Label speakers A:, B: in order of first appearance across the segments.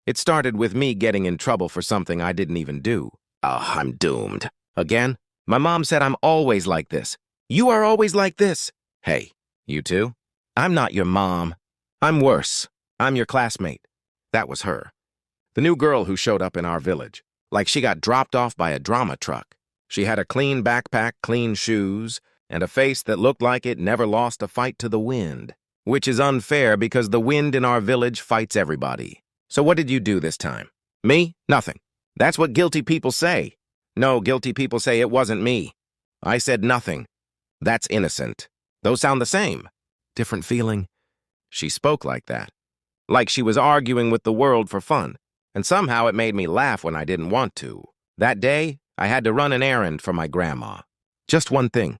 A: It started with me getting in trouble for something I didn't even do. Oh, I'm doomed. Again? My mom said I'm always like this. You are always like this. Hey, you too? I'm not your mom. I'm worse. I'm your classmate. That was her. The new girl who showed up in our village. Like she got dropped off by a drama truck. She had a clean backpack, clean shoes, and a face that looked like it never lost a fight to the wind. Which is unfair because the wind in our village fights everybody. So what did you do this time? Me? Nothing. That's what guilty people say. No, guilty people say it wasn't me. I said nothing. That's innocent. Those sound the same. Different feeling. She spoke like that. Like she was arguing with the world for fun. And somehow it made me laugh when I didn't want to. That day, I had to run an errand for my grandma. Just one thing.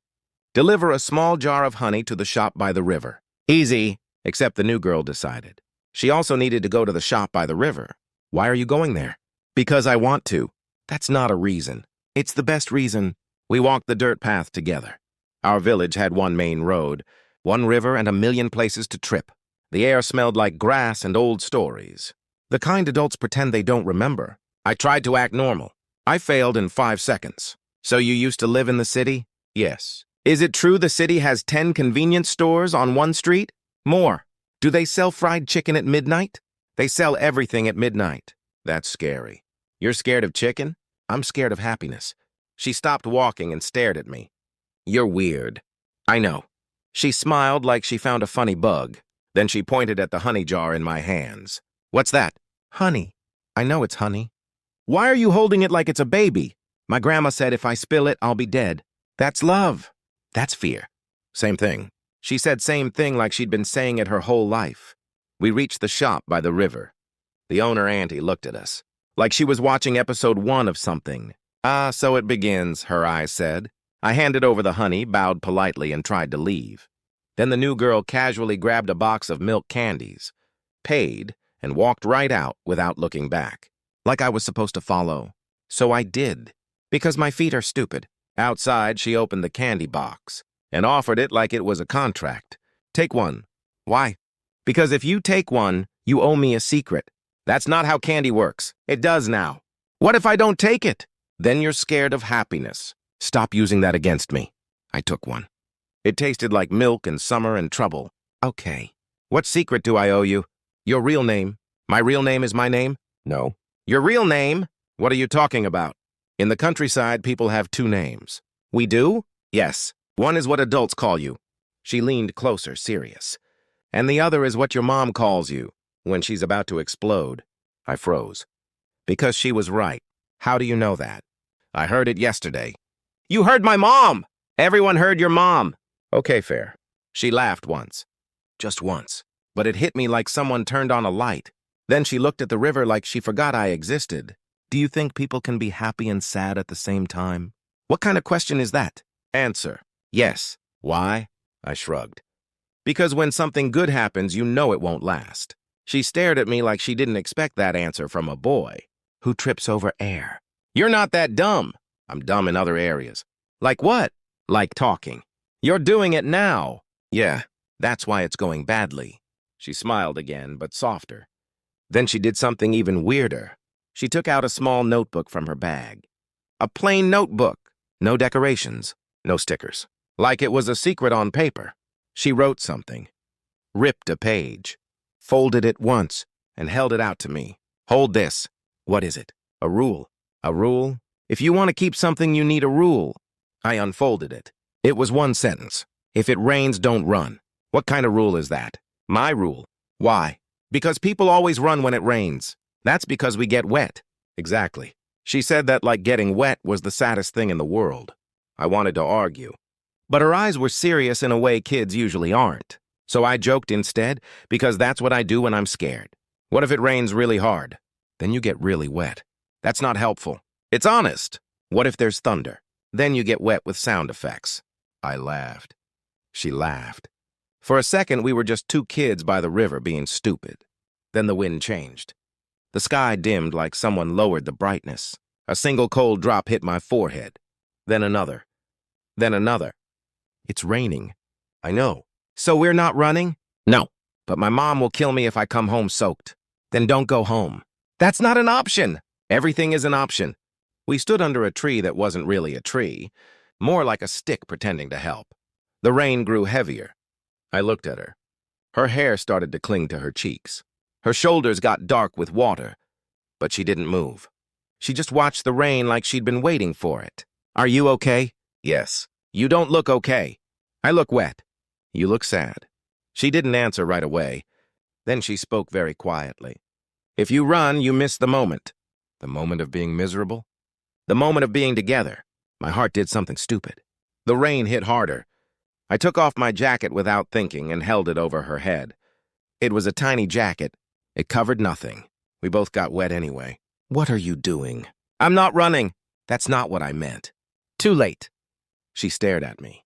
A: Deliver a small jar of honey to the shop by the river. Easy, except the new girl decided. She also needed to go to the shop by the river. Why are you going there? Because I want to. That's not a reason. It's the best reason. We walked the dirt path together. Our village had one main road, one river, and a million places to trip. The air smelled like grass and old stories. The kind adults pretend they don't remember. I tried to act normal. I failed in 5 seconds. So you used to live in the city? Yes. Is it true the city has 10 convenience stores on one street? More. Do they sell fried chicken at midnight? They sell everything at midnight. That's scary. You're scared of chicken? I'm scared of happiness. She stopped walking and stared at me. You're weird. I know. She smiled like she found a funny bug. Then she pointed at the honey jar in my hands. What's that? Honey. I know it's honey. Why are you holding it like it's a baby? My grandma said if I spill it, I'll be dead. That's love. That's fear. Same thing. She said same thing like she'd been saying it her whole life. We reached the shop by the river. The owner auntie looked at us, like she was watching episode 1 of something. Ah, so it begins, her eyes said. I handed over the honey, bowed politely, and tried to leave. Then the new girl casually grabbed a box of milk candies, paid, and walked right out without looking back, like I was supposed to follow. So I did, because my feet are stupid. Outside, she opened the candy box and offered it like it was a contract. Take one. Why? Because if you take one, you owe me a secret. That's not how candy works. It does now. What if I don't take it? Then you're scared of happiness. Stop using that against me. I took one. It tasted like milk and summer and trouble. Okay. What secret do I owe you? Your real name. My real name is my name? No. Your real name? What are you talking about? In the countryside, people have 2 names. We do? Yes. One is what adults call you. She leaned closer, serious. And the other is what your mom calls you when she's about to explode. I froze. Because she was right. How do you know that? I heard it yesterday. You heard my mom! Everyone heard your mom. Okay, fair. She laughed once. Just once. But it hit me like someone turned on a light. Then she looked at the river like she forgot I existed. Do you think people can be happy and sad at the same time? What kind of question is that? Answer. Yes. Why? I shrugged. Because when something good happens, you know it won't last. She stared at me like she didn't expect that answer from a boy who trips over air. You're not that dumb. I'm dumb in other areas. Like what? Like talking. You're doing it now. Yeah, that's why it's going badly. She smiled again, but softer. Then she did something even weirder. She took out a small notebook from her bag. A plain notebook. No decorations. No stickers. Like it was a secret on paper. She wrote something. Ripped a page. Folded it once and held it out to me. Hold this. What is it? A rule. A rule? If you want to keep something, you need a rule. I unfolded it. It was one sentence. If it rains, don't run. What kind of rule is that? My rule. Why? Because people always run when it rains. That's because we get wet. Exactly. She said that like getting wet was the saddest thing in the world. I wanted to argue. But her eyes were serious in a way kids usually aren't. So I joked instead, because that's what I do when I'm scared. What if it rains really hard? Then you get really wet. That's not helpful. It's honest. What if there's thunder? Then you get wet with sound effects. I laughed. She laughed. For a second, we were just 2 kids by the river being stupid. Then the wind changed. The sky dimmed like someone lowered the brightness. A single cold drop hit my forehead. Then another. Then another. It's raining. I know. So we're not running? No. But my mom will kill me if I come home soaked. Then don't go home. That's not an option. Everything is an option. We stood under a tree that wasn't really a tree, more like a stick pretending to help. The rain grew heavier. I looked at her. Her hair started to cling to her cheeks. Her shoulders got dark with water, but she didn't move. She just watched the rain like she'd been waiting for it. Are you okay? Yes. You don't look okay. I look wet. You look sad. She didn't answer right away. Then she spoke very quietly. If you run, you miss the moment. The moment of being miserable? The moment of being together. My heart did something stupid. The rain hit harder. I took off my jacket without thinking and held it over her head. It was a tiny jacket. It covered nothing. We both got wet anyway. What are you doing? I'm not running. That's not what I meant. Too late. She stared at me.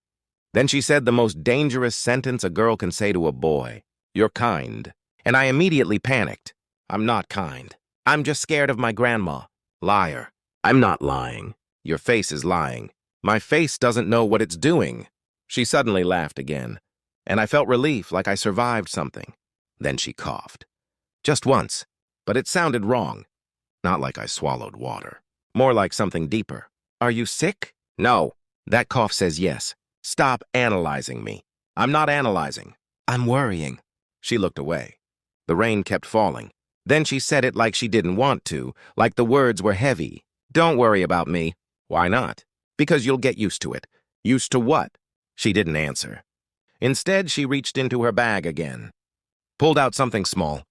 A: Then she said the most dangerous sentence a girl can say to a boy. You're kind. And I immediately panicked. I'm not kind. I'm just scared of my grandma. Liar. I'm not lying. Your face is lying. My face doesn't know what it's doing. She suddenly laughed again, and I felt relief like I survived something. Then she coughed. Just once, but it sounded wrong. Not like I swallowed water. More like something deeper. Are you sick? No. That cough says yes. Stop analyzing me. I'm not analyzing. I'm worrying. She looked away. The rain kept falling. Then she said it like she didn't want to, like the words were heavy. Don't worry about me. Why not? Because you'll get used to it. Used to what? She didn't answer. Instead, she reached into her bag again. Pulled out something small.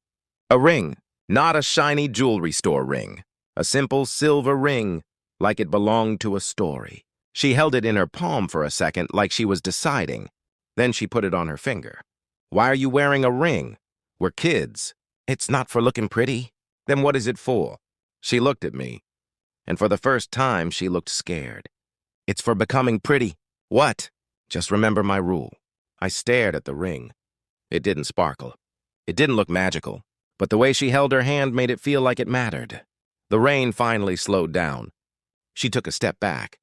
A: A ring. Not a shiny jewelry store ring. A simple silver ring, like it belonged to a story. She held it in her palm for a second, like she was deciding. Then she put it on her finger. Why are you wearing a ring? We're kids. It's not for looking pretty. Then what is it for? She looked at me, and for the first time, she looked scared. It's for becoming pretty. What? Just remember my rule. I stared at the ring. It didn't sparkle. It didn't look magical, but the way she held her hand made it feel like it mattered. The rain finally slowed down. She took a step back.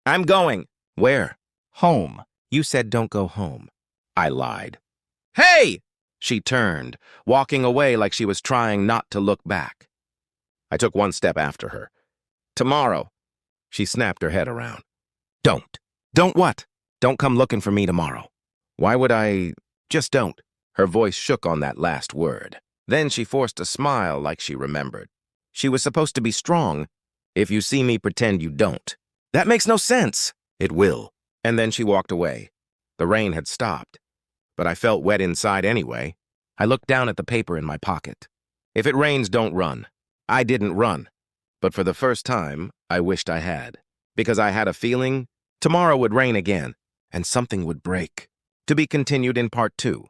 A: I'm going. Where? Home. You said don't go home. I lied. Hey! She turned, walking away like she was trying not to look back. I took one step after her. Tomorrow. She snapped her head around. Don't. Don't what? Don't come looking for me tomorrow. Why would I? Just don't. Her voice shook on that last word. Then she forced a smile like she remembered. She was supposed to be strong. If you see me, pretend you don't. That makes no sense. It will. And then she walked away. The rain had stopped, but I felt wet inside anyway. I looked down at the paper in my pocket. If it rains, don't run. I didn't run. But for the first time, I wished I had. Because I had a feeling tomorrow would rain again, and something would break. To be continued in part 2.